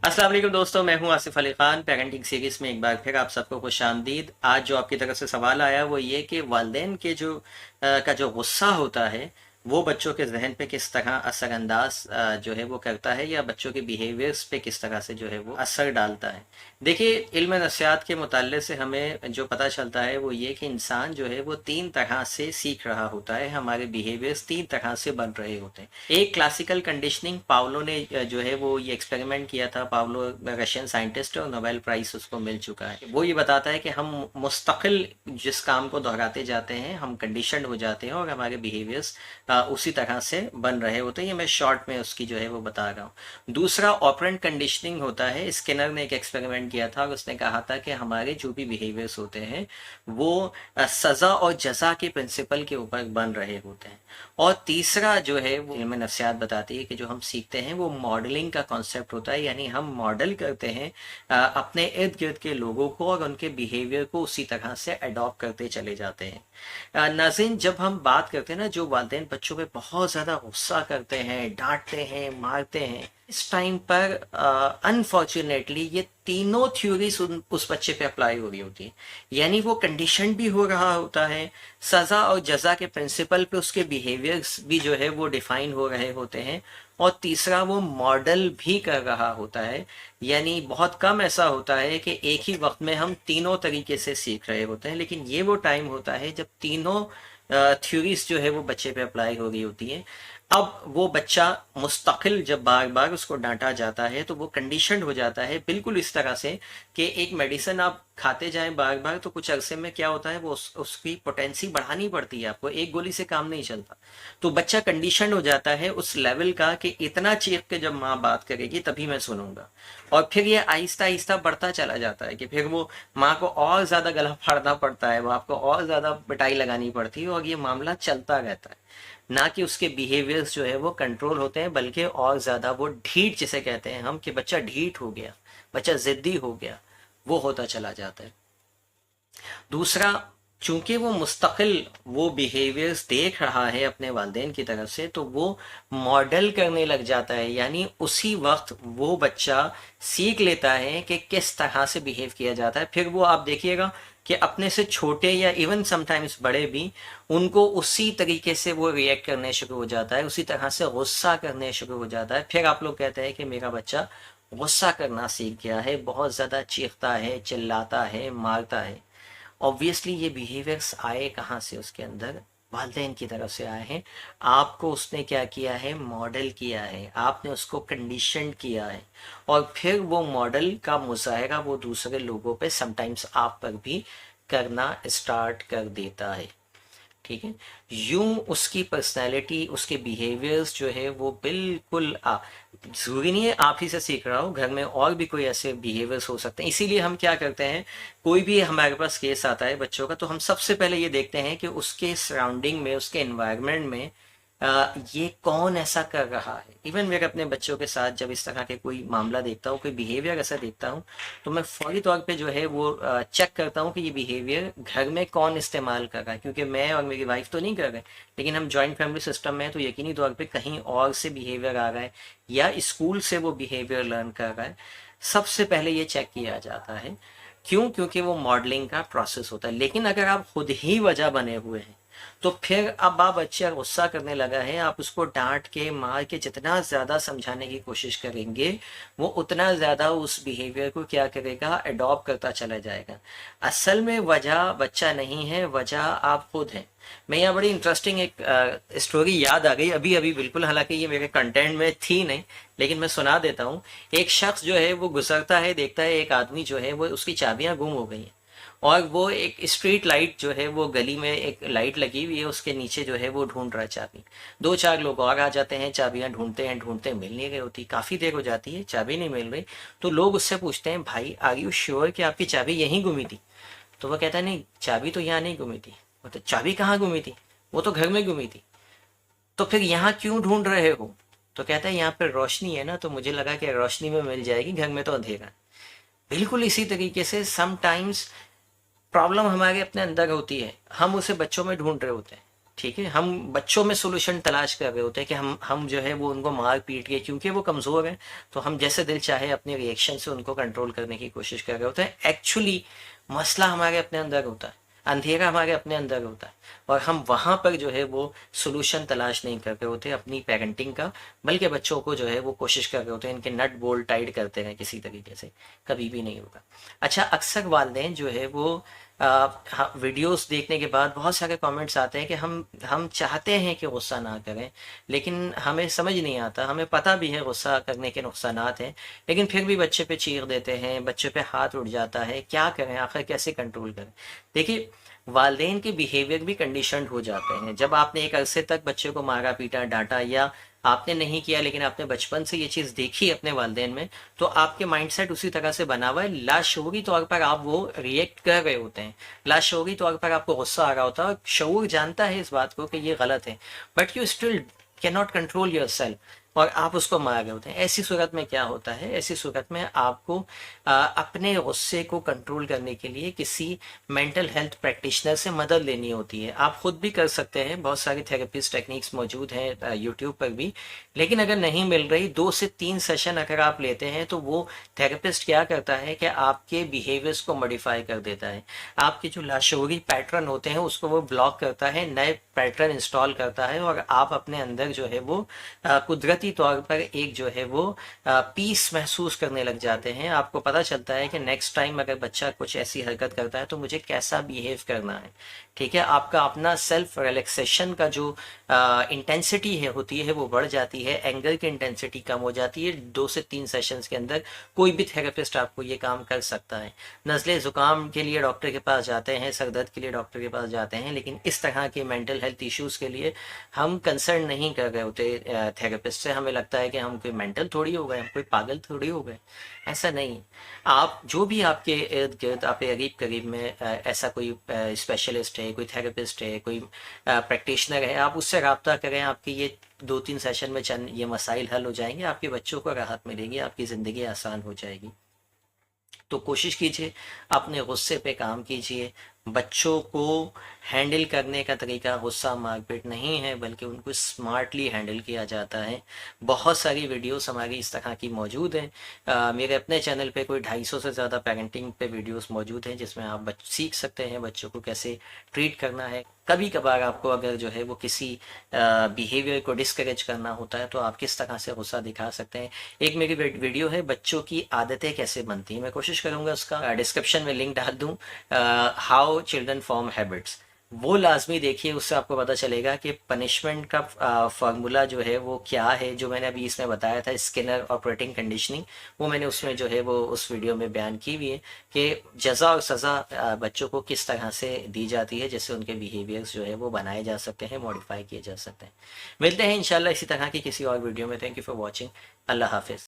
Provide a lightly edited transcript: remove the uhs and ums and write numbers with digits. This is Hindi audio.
अस्सलाम वालेकुम दोस्तों, मैं हूं आसिफ अली खान। पेरेंटिंग सीरीज में एक बार फिर आप सबको खुशामदीद। आज जो आपकी तरफ से सवाल आया वो ये कि वालिदैन के का जो गुस्सा होता है वो बच्चों के जहन पे किस तरह असरअंदाज जो है वो करता है, या बच्चों के बिहेवियर्स पे किस तरह से जो है वो असर डालता है। देखिए, इल्म नफ्सियात के मुताले से हमें जो पता चलता है वो ये कि इंसान जो है वो तीन तरह से सीख रहा होता है, हमारे बिहेवियर्स तीन तरह से बन रहे होते हैं। एक क्लासिकल कंडीशनिंग, पावलो ने जो है वो ये एक्सपेरिमेंट किया था। पावलो रशियन साइंटिस्ट है और नोबेल प्राइज उसको मिल चुका है। वो ये बताता है कि हम मुस्तकिल जिस काम को दोहराते जाते हैं हम कंडीशन हो जाते हैं और हमारे बिहेवियर्स उसी तरह से बन रहे होते हैं। ये मैं शॉर्ट में उसकी जो है वो बता रहा हूँ। दूसरा ऑपरेंट कंडीशनिंग होता है। स्किनर ने एक एक्सपेरिमेंट किया था और उसने कहा था कि हमारे जो भी बिहेवियर्स होते हैं वो सजा और जजा के प्रिंसिपल के ऊपर बन रहे होते हैं। और तीसरा जो है वो इल्म नफ्सियात बताती है कि जो हम सीखते हैं वो मॉडलिंग का कॉन्सेप्ट होता है, यानी हम मॉडल करते हैं अपने इर्द गिर्द के लोगों को और उनके बिहेवियर को उसी तरह से अडॉप्ट करते चले जाते हैं। नाज़रीन, जब हम बात करते हैं ना, जो वालिदैन बच्चों पे बहुत ज़्यादा गुस्सा करते हैं, डांटते हैं, मारते हैं, इस टाइम पर अनफॉर्चुनेटली ये तीनों थ्योरीज उस बच्चे पे अप्लाई हो रही होती है। यानी वो कंडीशन भी हो रहा होता है, सज़ा और जज़ा के प्रिंसिपल पे उसके बिहेवियर्स भी जो है वो डिफाइन हो रहे होते हैं, और तीसरा वो मॉडल भी कर रहा होता है। यानी बहुत कम ऐसा होता है कि एक ही वक्त में हम तीनों तरीके से सीख रहे होते हैं, लेकिन ये वो टाइम होता है जब तीनों थ्योरीज जो है वो बच्चे पे अप्लाई हो रही होती है। अब वो बच्चा मुस्तकिल जब बार बार उसको डांटा जाता है तो वो कंडीशन हो जाता है बिल्कुल इस तरह से कि एक मेडिसिन आप खाते जाएं बार बार तो कुछ अरसे में क्या होता है वो उसकी पोटेंसी बढ़ानी पड़ती है आपको, एक गोली से काम नहीं चलता। तो बच्चा कंडीशन हो जाता है उस लेवल का कि इतना चीख के जब माँ बात करेगी तभी मैं सुनूंगा। और फिर ये आहिस्ता आहिस्ता बढ़ता चला जाता है कि फिर वो माँ को और ज्यादा गला फाड़ना पड़ता है, वो आपको और ज्यादा पिटाई लगानी पड़ती है, और ये मामला चलता रहता है। ना कि उसके बिहेवियर्स जो है वो कंट्रोल होते हैं, बल्कि और ज़्यादा वो ढीठ, जिसे कहते हैं हम कि बच्चा ढीठ हो गया, बच्चा ज़िद्दी हो गया, वो होता चला जाता है। दूसरा, चूंकि वो मुस्तकिल वो बिहेवियर्स देख रहा है अपने वालिदैन की तरफ से, तो वो मॉडल करने लग जाता है। यानी उसी वक्त वो बच्चा सीख लेता है कि किस तरह से बिहेव किया जाता है। फिर वो आप देखिएगा कि अपने से छोटे या इवन समटाइम्स बड़े भी उनको उसी तरीके से वो रिएक्ट करने शुरू हो जाता है, उसी तरह से गुस्सा करने शुरू हो जाता है। फिर आप लोग कहते हैं कि मेरा बच्चा गुस्सा करना सीख गया है, बहुत ज़्यादा चीखता है, चिल्लाता है, मारता है। ऑब्वियसली ये बिहेवियर्स आए कहाँ से, उसके अंदर वालिदैन की तरफ से आए हैं। आपको उसने क्या किया है, मॉडल किया है, आपने उसको कंडीशन किया है, और फिर वो मॉडल का मुजाहरा वो दूसरे लोगों पे, समटाइम्स आप पर भी करना स्टार्ट कर देता है। ठीक है, यूं उसकी पर्सनैलिटी, उसके बिहेवियर्स जो है वो बिल्कुल जरूरी नहीं है आप ही से सीख रहा हो, घर में और भी कोई ऐसे बिहेवियर्स हो सकते हैं। इसीलिए हम क्या करते हैं, कोई भी हमारे पास केस आता है बच्चों का, तो हम सबसे पहले ये देखते हैं कि उसके सराउंडिंग में, उसके एनवायरनमेंट में ये कौन ऐसा कर रहा है। इवन मेरे अपने बच्चों के साथ जब इस तरह के कोई मामला देखता हूँ, कोई बिहेवियर ऐसा देखता हूँ, तो मैं फौरी तौर पे जो है वो चेक करता हूँ कि ये बिहेवियर घर में कौन इस्तेमाल कर रहा है। क्योंकि मैं और मेरी वाइफ तो नहीं कर रहे, लेकिन हम जॉइंट फैमिली सिस्टम में है, तो यकीनी तौर पे कहीं और से बिहेवियर आ रहा है या स्कूल से वो बिहेवियर लर्न कर रहा है। सबसे पहले ये चेक किया जाता है। क्यों? क्योंकि वो मॉडलिंग का प्रोसेस होता है। लेकिन अगर आप खुद ही वजह बने हुए हैं तो फिर अब आप बच्चा गुस्सा करने लगा है, आप उसको डांट के मार के जितना ज्यादा समझाने की कोशिश करेंगे वो उतना ज्यादा उस बिहेवियर को क्या करेगा, अडॉप्ट करता चला जाएगा। असल में वजह बच्चा नहीं है, वजह आप खुद हैं। मैं यहाँ बड़ी इंटरेस्टिंग एक स्टोरी याद आ गई अभी अभी बिल्कुल, हालांकि ये मेरे कंटेंट में थी नहीं, लेकिन मैं सुना देता हूँ। एक शख्स जो है वो गुजरता है, देखता है एक आदमी जो है वो उसकी चाबियां गुम हो गई हैं, और वो एक स्ट्रीट लाइट जो है वो गली में एक लाइट लगी हुई है, उसके नीचे जो है वो ढूंढ रहा है चाबी। दो चार लोग और आ जाते हैं, चाबियां ढूंढते हैं, ढूंढते मिल नहीं रही होती, काफी देर हो जाती है, चाबी नहीं मिल रही। तो लोग उससे पूछते हैं, भाई आर यू श्योर कि आपकी चाबी यहीं गुमी थी? तो वो कहता है, नहीं चाबी तो यहाँ नहीं गुमी थी। वो तो चाबी कहाँ गुमी थी? वो तो घर में गुमी थी। तो फिर यहाँ क्यों ढूंढ रहे हो? तो कहता है, यहाँ पर रोशनी है ना, तो मुझे लगा कि रोशनी में मिल जाएगी, घर में तो अंधेरा। बिल्कुल इसी तरीके से समटाइम्स प्रॉब्लम हमारे अपने अंदर होती है, हम उसे बच्चों में ढूंढ रहे होते हैं। ठीक है, हम बच्चों में सोल्यूशन तलाश कर रहे होते हैं कि हम जो है वो उनको मार पीट के, क्योंकि वो कमज़ोर हैं, तो हम जैसे दिल चाहे अपने रिएक्शन से उनको कंट्रोल करने की कोशिश कर रहे होते हैं। एक्चुअली मसला हमारे अपने अंदर होता है, अंधेरा हमारे अपने अंदर होता है, और हम वहाँ पर जो है वो सोल्यूशन तलाश नहीं कर रहे होते अपनी पेरेंटिंग का, बल्कि बच्चों को जो है वो कोशिश कर रहे होते हैं इनके नट बोल्ट टाइट करते हैं किसी तरीके से। कभी भी नहीं होगा। अच्छा, अक्सर वालिदैन जो है वो हाँ, वीडियोस देखने के बाद बहुत सारे कमेंट्स आते हैं कि हम चाहते हैं कि गुस्सा ना करें, लेकिन हमें समझ नहीं आता, हमें पता भी है गुस्सा करने के नुकसानात हैं, लेकिन फिर भी बच्चे पे चीख देते हैं, बच्चे पे हाथ उठ जाता है। क्या करें आखिर, कैसे कंट्रोल करें? देखिए, वालदेन के बिहेवियर भी कंडीशनड हो जाते हैं। जब आपने एक अरसे तक बच्चे को मारा पीटा डांटा, या आपने नहीं किया लेकिन आपने बचपन से ये चीज़ देखी अपने वालदेन में, तो आपके माइंडसेट उसी तरह से बना हुआ है। लाशऊरी तौर पर आप वो रिएक्ट कर रहे होते हैं, लाशऊरी तौर पर आपको गुस्सा आ रहा होता है, शऊर जानता है इस बात को कि ये गलत है, but you still can not control your self, और आप उसको मार रहे होते हैं। ऐसी सूरत में क्या होता है, ऐसी सूरत में आपको अपने गुस्से को कंट्रोल करने के लिए किसी मेंटल हेल्थ प्रैक्टिशनर से मदद लेनी होती है। आप खुद भी कर सकते हैं, बहुत सारी थेरेपिस्ट टेक्निक्स मौजूद हैं यूट्यूब पर भी, लेकिन अगर नहीं मिल रही, 2 से 3 सेशन अगर आप लेते हैं तो वो थेरेपिस्ट क्या करता है कि आपके बिहेवियर्स को मॉडिफाई कर देता है, आपके जो लाशऊरी पैटर्न होते हैं उसको वो ब्लॉक करता है, नए पैटर्न इंस्टॉल करता है, और आप अपने अंदर जो है वो कुदरती तौर पर एक जो है वो पीस महसूस करने लग जाते हैं। आपको पता चलता है कि नेक्स्ट टाइम अगर बच्चा कुछ ऐसी हरकत करता है तो मुझे कैसा बिहेव करना है। ठीक है, आपका अपना सेल्फ रिलैक्सेशन का जो इंटेंसिटी है होती है वो बढ़ जाती है, एंगर की इंटेंसिटी कम हो जाती है। 2 से 3 सेशंस के अंदर कोई भी थेरेपिस्ट आपको ये काम कर सकता है। नज़ले ज़ुकाम के लिए डॉक्टर के पास जाते हैं, सर दर्द के लिए डॉक्टर के पास जाते हैं, लेकिन इस तरह के मेंटल हेल्थ इश्यूज़ के लिए हम कंसर्न नहीं कर रहे होते थेरेपिस्ट से। हमें लगता है कि हम कोई मेंटल थोड़ी हो गए, हम कोई पागल थोड़ी हो गए। ऐसा नहीं। आप जो भी आपके इर्द गिर्द, आपके करीब करीब में ऐसा कोई स्पेशलिस्ट है, कोई थेरेपिस्ट है, कोई प्रैक्टिशनर है, आप उससे रब्ता करें। आपके ये 2-3 सेशन में चंद ये मसाइल हल हो जाएंगे, आपके बच्चों को राहत मिलेगी, आपकी ज़िंदगी आसान हो जाएगी। तो कोशिश कीजिए, अपने गुस्से पे काम कीजिए। बच्चों को हैंडल करने का तरीका गुस्सा मारपीट नहीं है, बल्कि उनको स्मार्टली हैंडल किया जाता है। बहुत सारी वीडियोस हमारी इस तरह की मौजूद हैं। मेरे अपने चैनल पे कोई 250 से ज़्यादा पेरेंटिंग पे वीडियोस मौजूद हैं, जिसमें आप सीख सकते हैं बच्चों को कैसे ट्रीट करना है। कभी कभार आपको अगर जो है वो किसी बिहेवियर को डिस्करेज करना होता है तो आप किस तरह से गुस्सा दिखा सकते हैं। एक मेरी वीडियो है बच्चों की आदतें कैसे बनती हैं, मैं कोशिश करूंगा उसका डिस्क्रिप्शन में लिंक डाल दूं, हाउ चिल्ड्रन फॉर्म हैबिट्स। वो लाजमी देखिए, उससे आपको पता चलेगा कि पनिशमेंट का फार्मूला जो है वो क्या है। जो मैंने अभी इसमें बताया था स्किनर ऑपरेटिंग कंडीशनिंग, वो मैंने उसमें जो है वो उस वीडियो में बयान की हुई है कि जज़ा और सज़ा बच्चों को किस तरह से दी जाती है, जिससे उनके बिहेवियर्स जो है वो बनाए जा सकते हैं, मॉडिफाई किए जा सकते हैं। मिलते हैं इंशाल्लाह इसी तरह की किसी और वीडियो में। Thank you for watching. अल्लाह हाफिज़।